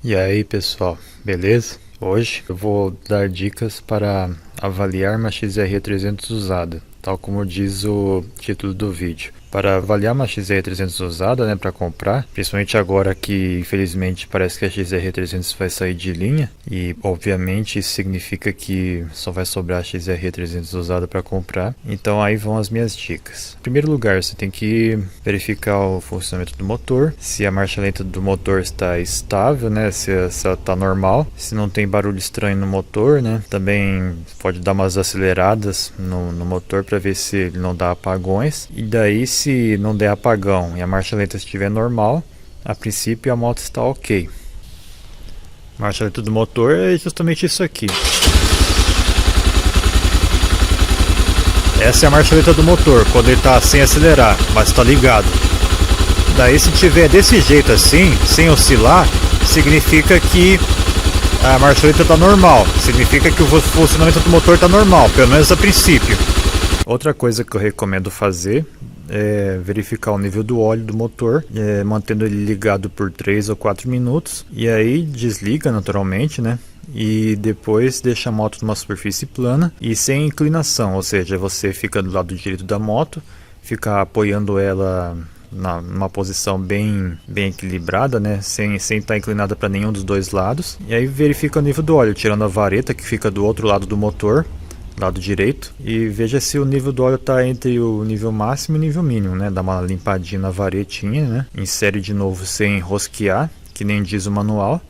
E aí pessoal, beleza? Hoje eu vou dar dicas para avaliar uma XR300 usada, tal como diz o título do vídeo. Para avaliar uma XR300 usada, para comprar, principalmente agora que infelizmente parece que a XR300 vai sair de linha e obviamente isso significa que só vai sobrar a XR300 usada para comprar. Então aí vão as minhas dicas. Em primeiro lugar, você tem que verificar o funcionamento do motor, se a marcha lenta do motor está estável, se ela está normal, se não tem barulho estranho no motor, Também pode dar umas aceleradas no motor para ver se ele não dá apagões. E daí, se não der apagão e a marcha lenta estiver normal, a princípio a moto está ok. Marcha lenta do motor é justamente isso aqui. Essa é a marcha lenta do motor, quando ele está sem acelerar, mas está ligado. Daí, se tiver desse jeito assim, sem oscilar, significa que a marcha lenta está normal. Significa que o funcionamento do motor está normal, pelo menos a princípio. Outra coisa que eu recomendo fazer é verificar o nível do óleo do motor, mantendo ele ligado por 3 ou 4 minutos. E aí desliga naturalmente, e depois deixa a moto numa superfície plana e sem inclinação, ou seja, você fica do lado direito da moto, fica apoiando ela numa posição bem equilibrada, sem estar inclinada para nenhum dos dois lados. E aí verifica o nível do óleo, tirando a vareta que fica do outro lado do motor, lado direito, e veja se o nível do óleo está entre o nível máximo e o nível mínimo, dá uma limpadinha na varetinha, insere de novo sem rosquear, que nem diz o manual.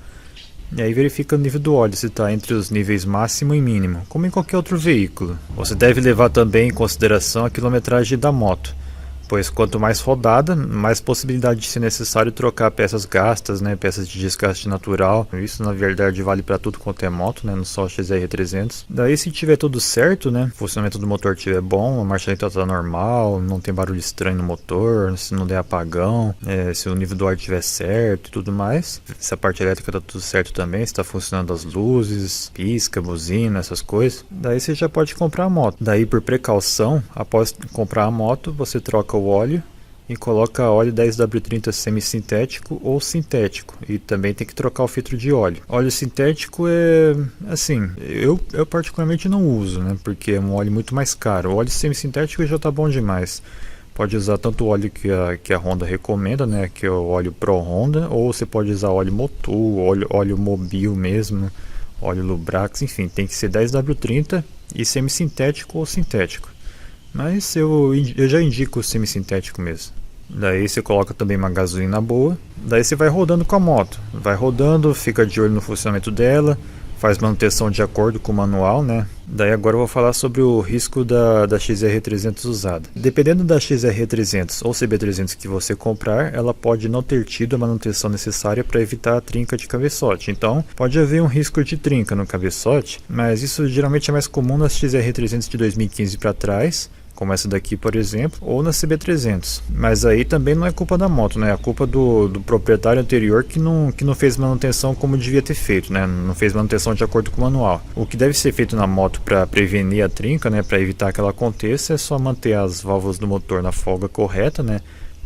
E aí verifica o nível do óleo, se está entre os níveis máximo e mínimo, como em qualquer outro veículo. Você deve levar também em consideração a quilometragem da moto, pois quanto mais rodada, mais possibilidade de ser necessário trocar peças gastas, peças de desgaste natural. Isso na verdade vale para tudo quanto é moto, não só o XR300. Daí, se tiver tudo certo, o funcionamento do motor estiver bom, a marcha lenta está normal, não tem barulho estranho no motor, se não der apagão, se o nível do ar estiver certo e tudo mais, se a parte elétrica está tudo certo também, se está funcionando as luzes, pisca, buzina, essas coisas, daí você já pode comprar a moto. Daí, por precaução, após comprar a moto, você troca o óleo e coloca óleo 10W30 semi-sintético ou sintético, e também tem que trocar o filtro de óleo. Óleo sintético é assim, eu particularmente não uso, porque é um óleo muito mais caro. O óleo semi-sintético já tá bom demais. Pode usar tanto o óleo que a Honda recomenda, que é o óleo Pro Honda, ou você pode usar óleo Motul, óleo Mobil mesmo, óleo Lubrax, enfim, tem que ser 10W30 e semi-sintético ou sintético. Mas eu já indico o semi-sintético mesmo. Daí você coloca também uma gasolina boa. Daí você vai rodando com a moto. Vai rodando, fica de olho no funcionamento dela, faz manutenção de acordo com o manual, Daí agora eu vou falar sobre o risco da XR300 usada. Dependendo da XR300 ou CB300 que você comprar, ela pode não ter tido a manutenção necessária para evitar a trinca de cabeçote. Então pode haver um risco de trinca no cabeçote, mas isso geralmente é mais comum nas XR300 de 2015 para trás, como essa daqui, por exemplo, ou na CB300. Mas aí também não é culpa da moto, é a culpa do proprietário anterior que não fez manutenção como devia ter feito, não fez manutenção de acordo com o manual. O que deve ser feito na moto para prevenir a trinca, para evitar que ela aconteça, é só manter as válvulas do motor na folga correta,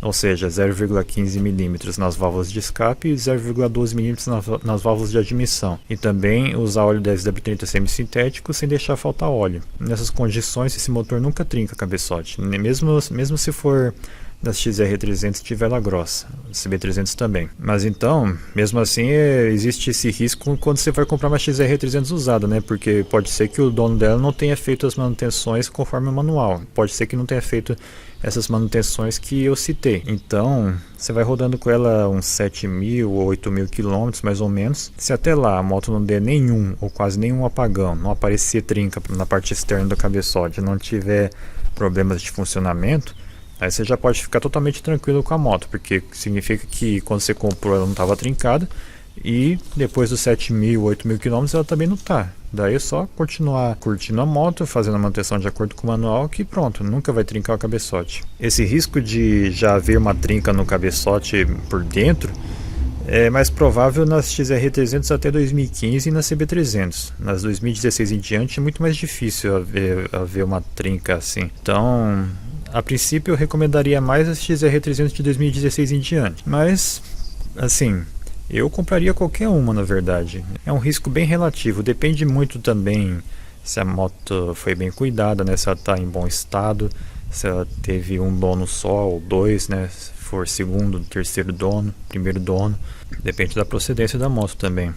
ou seja, 0,15 mm nas válvulas de escape e 0,12 mm nas válvulas de admissão. E também usar óleo 10W30 semi-sintético sem deixar faltar óleo. Nessas condições, esse motor nunca trinca cabeçote, mesmo se for das XR300 de vela grossa, CB300 também. Mas então, mesmo assim, existe esse risco quando você vai comprar uma XR300 usada, porque pode ser que o dono dela não tenha feito as manutenções conforme o manual, pode ser que não tenha feito essas manutenções que eu citei. Então, você vai rodando com ela uns 7.000 ou 8.000 quilômetros, mais ou menos. Se até lá a moto não der nenhum ou quase nenhum apagão, não aparecer trinca na parte externa do cabeçote, não tiver problemas de funcionamento, aí você já pode ficar totalmente tranquilo com a moto, porque significa que quando você comprou ela não estava trincada, e depois dos 7.000, 8.000 km ela também não está. Daí é só continuar curtindo a moto, fazendo a manutenção de acordo com o manual, que pronto, nunca vai trincar o cabeçote. Esse risco de já haver uma trinca no cabeçote por dentro é mais provável nas XR300 até 2015 e na CB300. Nas 2016 em diante é muito mais difícil haver uma trinca assim. Então, a princípio eu recomendaria mais as XR300 de 2016 em diante. Mas, assim, Eu compraria qualquer uma, na verdade. É um risco bem relativo, depende muito também se a moto foi bem cuidada, né? Se ela está em bom estado, se ela teve um dono só ou dois, né? Se for segundo, terceiro dono, primeiro dono. Depende da procedência da moto também.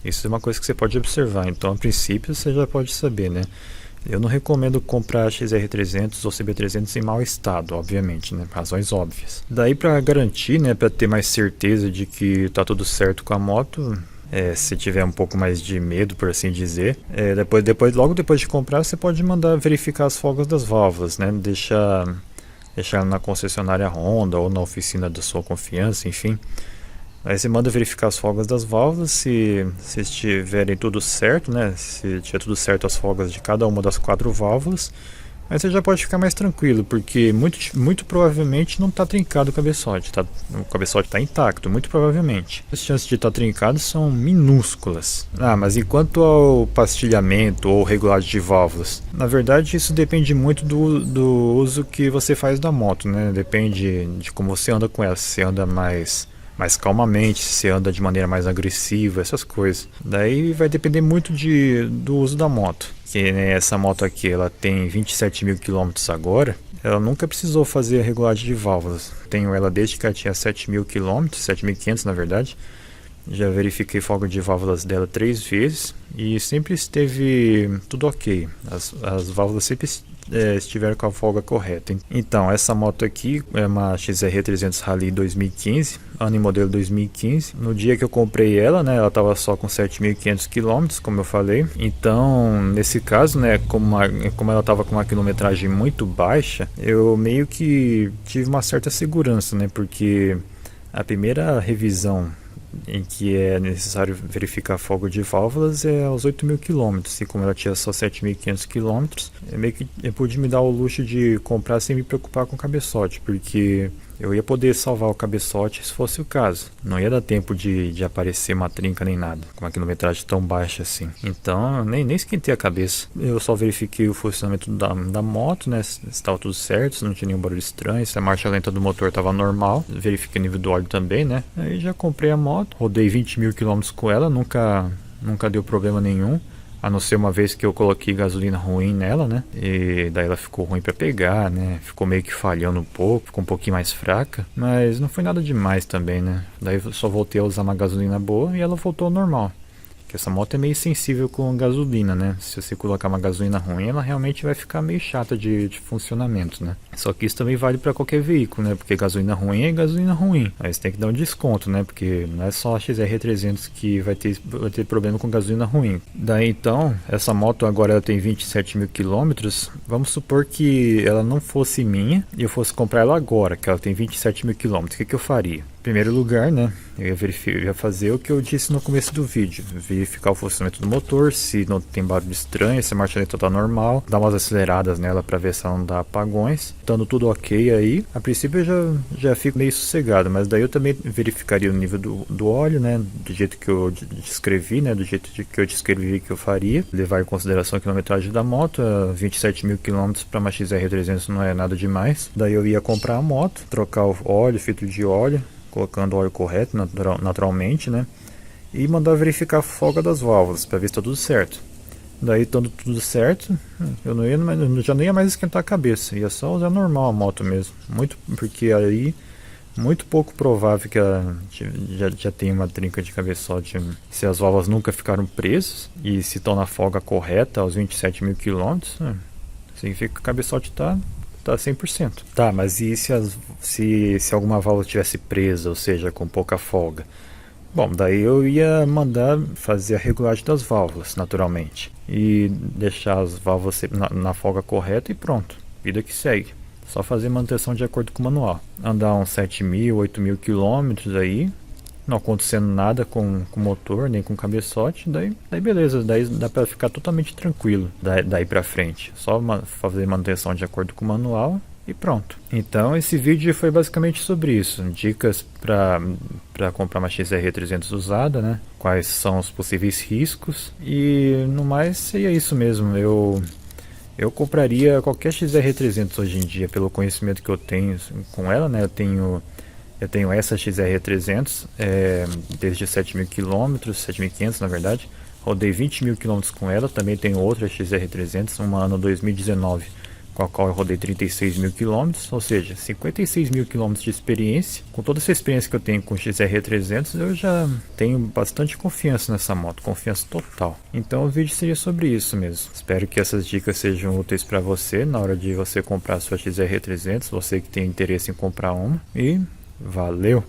Isso é uma coisa que você pode observar. Então, a princípio, você já pode saber, né? Eu não recomendo comprar XR300 ou CB300 em mau estado, obviamente, né? Razões óbvias. Daí, para garantir, né? Para ter mais certeza de que tá tudo certo com a moto, se tiver um pouco mais de medo, por assim dizer, logo depois de comprar, você pode mandar verificar as folgas das válvulas, né? Deixar na concessionária Honda ou na oficina da sua confiança, enfim. Aí você manda verificar as folgas das válvulas, se estiverem tudo certo, né? Se tiver tudo certo as folgas de cada uma das 4 válvulas, aí você já pode ficar mais tranquilo, porque muito provavelmente não está trincado o cabeçote, o cabeçote está intacto, muito provavelmente. As chances de estar trincado são minúsculas. Mas enquanto ao pastilhamento ou regulagem de válvulas, na verdade isso depende muito do uso que você faz da moto, né? Depende de como você anda com ela, se você anda mais calmamente, se você anda de maneira mais agressiva, essas coisas. Daí vai depender muito do uso da moto. Que, né, essa moto aqui, ela tem 27 mil quilômetros agora. Ela nunca precisou fazer a regulagem de válvulas. Tenho ela desde que ela tinha 7 mil quilômetros, 7.500 na verdade. Já verifiquei folga de válvulas dela 3 vezes e sempre esteve tudo ok. As válvulas sempre estiveram com a folga correta. Então, essa moto aqui é uma XR300 Rally 2015, ano e modelo 2015. No dia que eu comprei ela, né, ela estava só com 7.500 km, como eu falei. Então, nesse caso, né, como ela estava com uma quilometragem muito baixa, eu meio que tive uma certa segurança, né, porque a primeira revisão em que é necessário verificar a folga de válvulas é aos 8.000 km, e como ela tinha só 7.500 km, meio que eu pude me dar o luxo de comprar sem me preocupar com o cabeçote, porque eu ia poder salvar o cabeçote se fosse o caso. Não ia dar tempo de aparecer uma trinca nem nada, com uma quilometragem tão baixa assim. Então, nem esquentei a cabeça. Eu só verifiquei o funcionamento da moto, né? Se estava tudo certo, se não tinha nenhum barulho estranho, se a marcha lenta do motor estava normal. Verifiquei o nível do óleo também, né? Aí já comprei a moto, rodei 20.000 km com ela, nunca deu problema nenhum. A não ser uma vez que eu coloquei gasolina ruim nela, né? E daí ela ficou ruim para pegar, né? Ficou meio que falhando um pouco, ficou um pouquinho mais fraca. Mas não foi nada demais também, né? Daí eu só voltei a usar uma gasolina boa e ela voltou ao normal. Porque essa moto é meio sensível com gasolina, né? Se você colocar uma gasolina ruim, ela realmente vai ficar meio chata de funcionamento, né? Só que isso também vale para qualquer veículo, né? Porque gasolina ruim é gasolina ruim. Aí você tem que dar um desconto, né? Porque não é só a XR300 que vai ter problema com gasolina ruim. Daí então, essa moto agora ela tem 27.000 quilômetros. Vamos supor que ela não fosse minha e eu fosse comprar ela agora, que ela tem 27.000 quilômetros. O que eu faria? Em primeiro lugar, né, eu ia fazer o que eu disse no começo do vídeo, verificar o funcionamento do motor, se não tem barulho estranho, se a marcha lenta está normal, dar umas aceleradas nela para ver se ela não dá apagões. Estando tudo ok aí, a princípio eu já fico meio sossegado, mas daí eu também verificaria o nível do óleo, né, do jeito que eu descrevi, né, do jeito que eu descrevi que eu faria, levar em consideração a quilometragem da moto, 27.000 km para uma XR300 não é nada demais. Daí eu ia comprar a moto, trocar o óleo, filtro de óleo, colocando o óleo correto, naturalmente, né? E mandar verificar a folga das válvulas para ver se está tudo certo. Daí, estando tudo certo, eu já não ia mais esquentar a cabeça, ia só usar normal a moto mesmo. Porque aí, muito pouco provável que ela já tenha uma trinca de cabeçote se as válvulas nunca ficaram presas e se estão na folga correta aos 27.000 km, significa que o cabeçote está 100%. Tá, mas e se alguma válvula estivesse presa, ou seja, com pouca folga? Bom, daí eu ia mandar fazer a regulagem das válvulas, naturalmente. E deixar as válvulas na folga correta e pronto. Vida que segue. Só fazer manutenção de acordo com o manual. Andar uns 7.000, 8.000 quilômetros aí, não acontecendo nada com o motor, nem com o cabeçote, daí beleza, daí dá para ficar totalmente tranquilo daí para frente. Só fazer manutenção de acordo com o manual e pronto. Então esse vídeo foi basicamente sobre isso, dicas para comprar uma XR300 usada, né? Quais são os possíveis riscos e no mais seria isso mesmo. Eu compraria qualquer XR300 hoje em dia pelo conhecimento que eu tenho com ela, né? Eu tenho Eu tenho essa XR300 desde 7.000 km, 7.500 na verdade. Rodei 20.000 km com ela. Também tenho outra XR300, uma ano 2019, com a qual eu rodei 36.000 km, ou seja, 56.000 km de experiência. Com toda essa experiência que eu tenho com o XR300, eu já tenho bastante confiança nessa moto, confiança total. Então o vídeo seria sobre isso mesmo. Espero que essas dicas sejam úteis para você na hora de você comprar a sua XR300, você que tem interesse em comprar uma. E valeu!